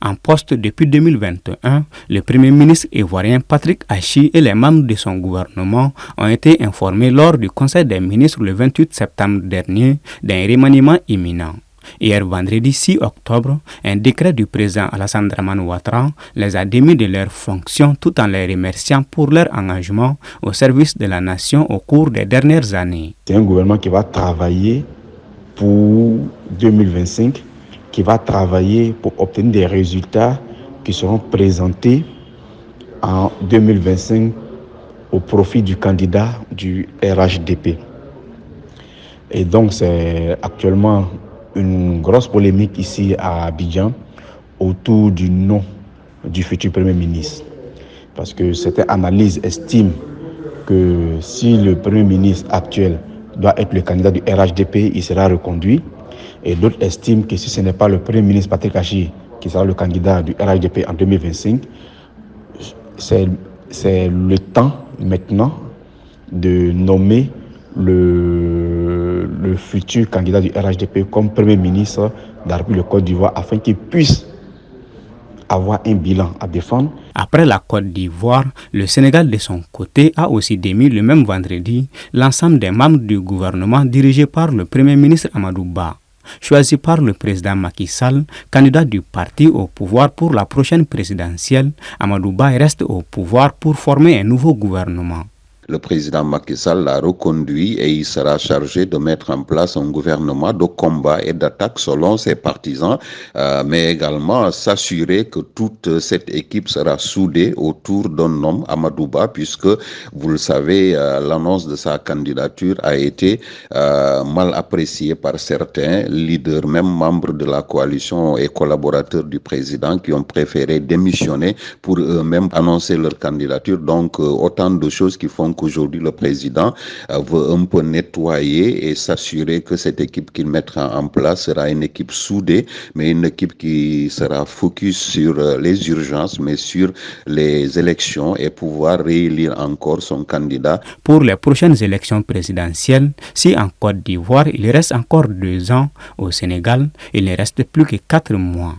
En poste depuis 2021, le Premier ministre ivoirien Patrick Achi et les membres de son gouvernement ont été informés lors du Conseil des ministres le 28 septembre dernier d'un remaniement imminent. Hier vendredi 6 octobre, un décret du président Alassane Dramane Ouattara les a démis de leurs fonctions tout en les remerciant pour leur engagement au service de la nation au cours des dernières années. C'est un gouvernement qui va travailler pour 2025, qui va travailler pour obtenir des résultats qui seront présentés en 2025 au profit du candidat du RHDP. Et donc c'est actuellement une grosse polémique ici à Abidjan autour du nom du futur Premier ministre. Parce que certaines analyses estiment que si le Premier ministre actuel doit être le candidat du RHDP, il sera reconduit. Et d'autres estiment que si ce n'est pas le Premier ministre Patrick Achi qui sera le candidat du RHDP en 2025, c'est le temps maintenant de nommer le futur candidat du RHDP comme Premier ministre de la République de Côte d'Ivoire afin qu'il puisse avoir un bilan à défendre. Après la Côte d'Ivoire, le Sénégal de son côté a aussi démis le même vendredi l'ensemble des membres du gouvernement dirigé par le Premier ministre Amadou Ba. Choisi par le président Macky Sall, candidat du parti au pouvoir pour la prochaine présidentielle, Amadou Ba reste au pouvoir pour former un nouveau gouvernement. Le président Macky Sall l'a reconduit et il sera chargé de mettre en place un gouvernement de combat et d'attaque selon ses partisans, mais également s'assurer que toute cette équipe sera soudée autour d'un homme, Amadou Ba, puisque, vous le savez, l'annonce de sa candidature a été mal appréciée par certains leaders, même membres de la coalition et collaborateurs du président qui ont préféré démissionner pour eux-mêmes annoncer leur candidature. Donc, autant de choses qui font qu'aujourd'hui le président veut un peu nettoyer et s'assurer que cette équipe qu'il mettra en place sera une équipe soudée, mais une équipe qui sera focus sur les urgences, mais sur les élections et pouvoir réélire encore son candidat. Pour les prochaines élections présidentielles, si en Côte d'Ivoire il reste encore 2 ans, au Sénégal il ne reste plus que 4 mois.